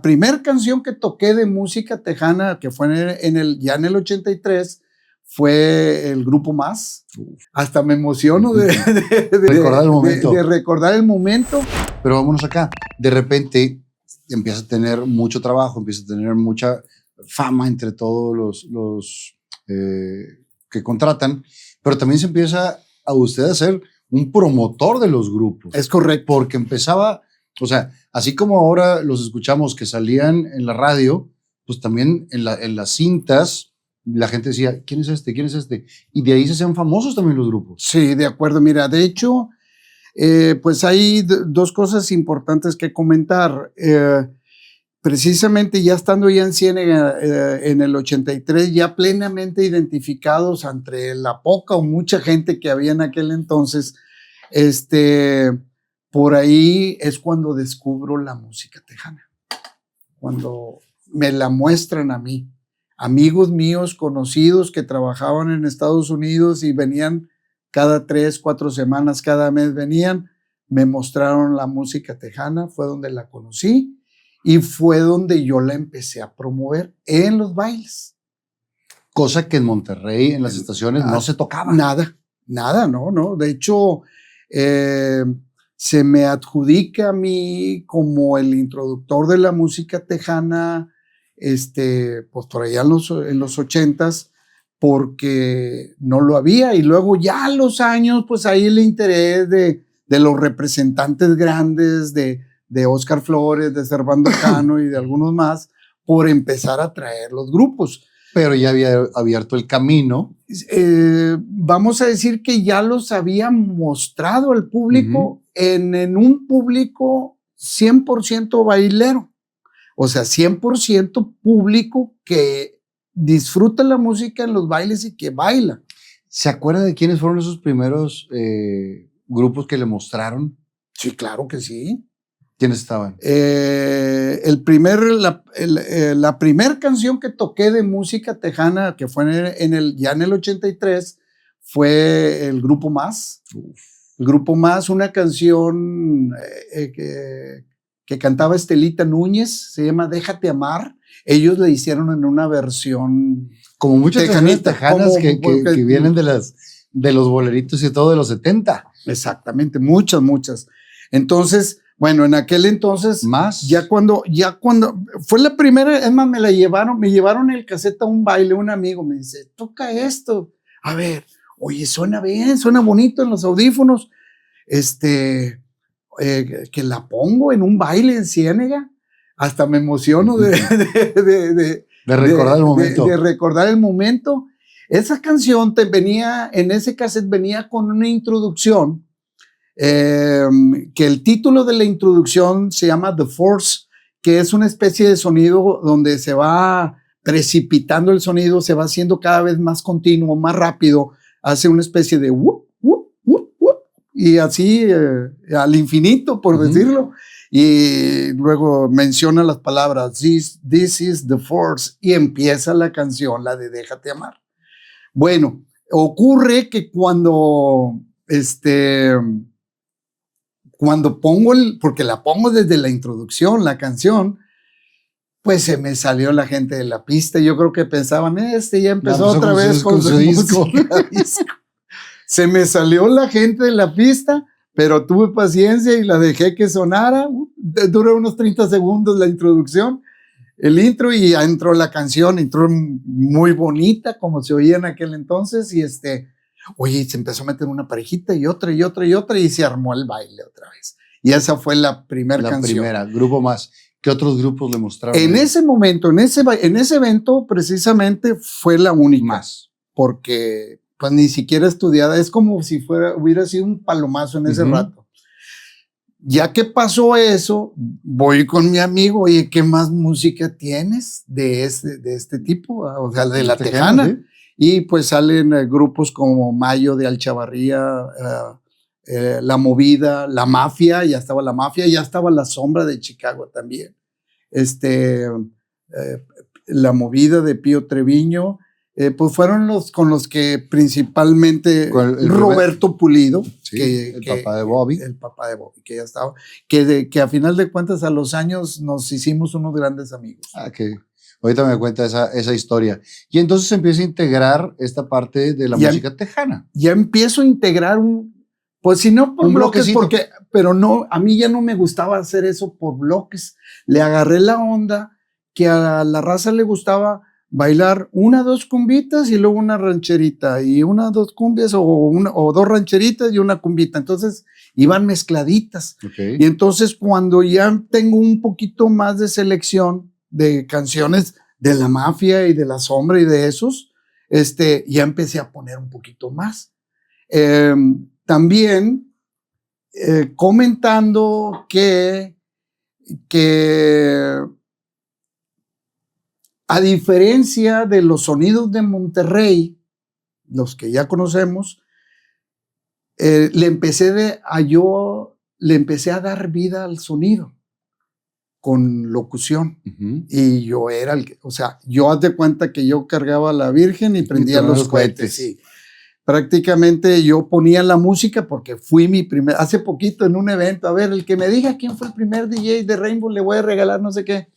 primera canción que toqué de música tejana, que fue ya en el 83, fue el Grupo Más. Hasta me emociono de recordar el momento. De recordar el momento. Pero vámonos acá. De repente empieza a tener mucho trabajo, empieza a tener mucha fama entre todos los que contratan, pero también se empieza a usted a ser un promotor de los grupos. Es correcto. Porque empezaba, o sea, así como ahora los escuchamos que salían en la radio, pues también en las cintas la gente decía, ¿quién es este? ¿Quién es este? Y de ahí se hacían famosos también los grupos. Sí, de acuerdo. Mira, de hecho, pues hay dos cosas importantes que comentar. Precisamente ya estando ya en Ciénega en el 83, ya plenamente identificados entre la poca o mucha gente que había en aquel entonces, por ahí es cuando descubro la música tejana, cuando me la muestran a mí. Amigos míos conocidos que trabajaban en Estados Unidos y venían cada 3, 4 semanas, cada mes venían, me mostraron la música tejana, fue donde la conocí y fue donde yo la empecé a promover en los bailes. Cosa que en Monterrey, en las estaciones, no se tocaba. Nada, no. De hecho, se me adjudica a mí como el introductor de la música tejana, pues por allá en los 80s, porque no lo había, y luego ya a los años, pues ahí el interés de los representantes grandes, de Óscar Flores, de Servando Cano y de algunos más, por empezar a traer los grupos. Pero ya había abierto el camino. Vamos a decir que ya los había mostrado al público en un público 100% bailero. O sea, 100% público que disfruta la música en los bailes y que baila. ¿Se acuerda de quiénes fueron esos primeros grupos que le mostraron? Sí, claro que sí. ¿Quiénes estaban? La primera canción que toqué de música tejana, que fue ya en el 83, fue el Grupo Más. El Grupo Más, una canción que cantaba Estelita Núñez, se llama Déjate Amar. Ellos la hicieron en una versión como muchas canciones tejanas que vienen de los boleritos y todo de los 70. Exactamente, muchas. Entonces, bueno, en aquel entonces, más ya cuando fue la primera, es más, me llevaron el cassette a un baile, un amigo me dice, toca esto, a ver, oye, suena bien, suena bonito en los audífonos, que la pongo en un baile en Ciénega, hasta me emociono de recordar el momento. De recordar el momento. Esa canción en ese cassette venía con una introducción, que el título de la introducción se llama The Force, que es una especie de sonido donde se va precipitando el sonido, se va haciendo cada vez más continuo, más rápido, hace una especie de whoop, whoop, whoop, whoop, y así al infinito, por decirlo, y luego menciona las palabras this is the force, y empieza la canción, la de Déjate Amar. Bueno, ocurre que cuando pongo porque la pongo desde la introducción, la canción, pues se me salió la gente de la pista. Yo creo que pensaban, ya empezó otra vez con su disco. Se me salió la gente de la pista, pero tuve paciencia y la dejé que sonara. Duró unos 30 segundos la introducción, el intro, y ya entró la canción. Entró muy bonita, como se oía en aquel entonces, y oye, se empezó a meter una parejita y otra, y se armó el baile otra vez. Y esa fue la primera canción. La primera, Grupo Más. ¿Qué otros grupos le mostraron? En ese momento, en ese evento, precisamente fue la única. Más. Porque pues ni siquiera estudiada, es como si hubiera sido un palomazo en ese rato. Ya que pasó eso, voy con mi amigo, oye, ¿qué más música tienes de este tipo? O sea, de la tejana. ¿Sí? Y pues salen grupos como Mayo de Alchavarría, La Movida, La Mafia, ya estaba La Mafia, ya estaba La Sombra de Chicago también. La Movida de Pío Treviño, pues fueron los con los que principalmente Roberto Pulido, sí, el papá de Bobby. El papá de Bobby, que ya estaba, que a final de cuentas a los años nos hicimos unos grandes amigos. Que ahorita me cuenta esa historia. Y entonces empieza a integrar esta parte de la música tejana. Ya empiezo a integrar pues si no por bloques, pero no, a mí ya no me gustaba hacer eso por bloques. Le agarré la onda que a la raza le gustaba bailar 1, 2 cumbitas y luego una rancherita y 1, 2 cumbias o 2 rancheritas y una cumbita. Entonces iban mezcladitas. Okay. Y entonces cuando ya tengo un poquito más de selección de canciones de la Mafia y de La Sombra y de esos, ya empecé a poner un poquito más. También comentando que a diferencia de los sonidos de Monterrey, los que ya conocemos, le empecé a dar vida al sonido con locución. Y yo era yo haz de cuenta que yo cargaba a la Virgen y prendía los cohetes. Sí. Prácticamente yo ponía la música porque fui hace poquito en un evento, a ver, el que me diga quién fue el primer DJ de Rainbow, le voy a regalar no sé qué.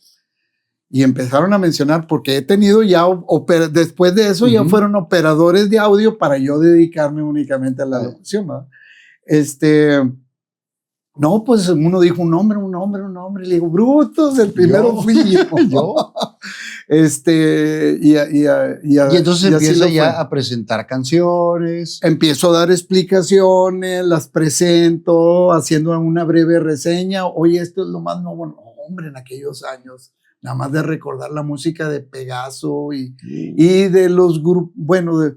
Y empezaron a mencionar, porque he tenido ya, después de eso ya fueron operadores de audio para yo dedicarme únicamente a la locución, ¿verdad? No, pues uno dijo un nombre, y le digo, Brutos, el primero fui yo. Y entonces empieza ya a presentar canciones. Empiezo a dar explicaciones, las presento, haciendo una breve reseña. Oye, esto es lo más nuevo. No, hombre, en aquellos años, nada más de recordar la música de Pegaso y de los grupos,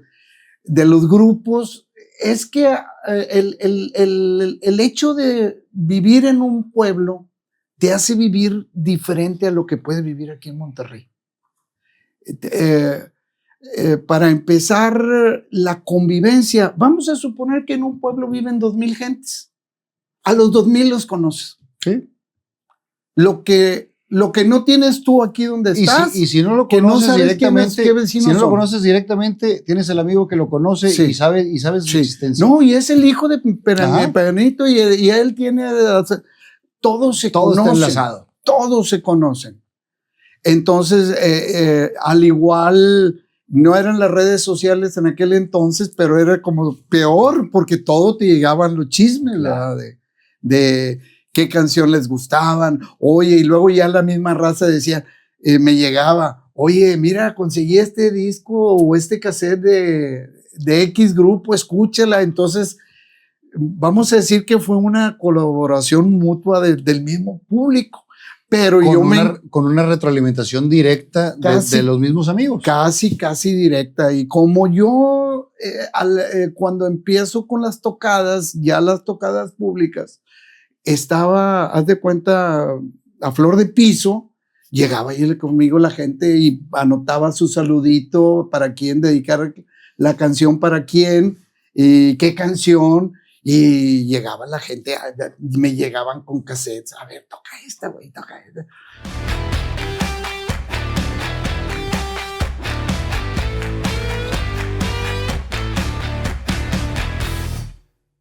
de los grupos, es que el hecho de vivir en un pueblo te hace vivir diferente a lo que puedes vivir aquí en Monterrey. Para empezar, la convivencia, vamos a suponer que en un pueblo viven 2,000 gentes. A los 2,000 los conoces. Sí. Lo que no tienes tú aquí donde estás. Y si no lo conoces directamente, tienes el amigo que lo conoce y sabes su existencia. No, y es el hijo de Peranito y él tiene, todos se conocen. Está enlazado. Todos se conocen. Entonces, al igual, no eran las redes sociales en aquel entonces, pero era como peor, porque todo te llegaban los chismes, ¿verdad? De qué canción les gustaban. Oye, y luego ya la misma raza decía, me llegaba, oye, mira, conseguí este disco o este cassette de X grupo, escúchala. Entonces, vamos a decir que fue una colaboración mutua del mismo público. Pero con una retroalimentación directa de los mismos amigos. Casi directa. Y como yo, cuando empiezo con las tocadas, ya las tocadas públicas, estaba, haz de cuenta, a flor de piso, llegaba ahí conmigo la gente y anotaba su saludito para quién dedicar la canción, para quién, y qué canción. Y llegaba la gente, me llegaban con cassettes, a ver, toca esta, güey, toca esta.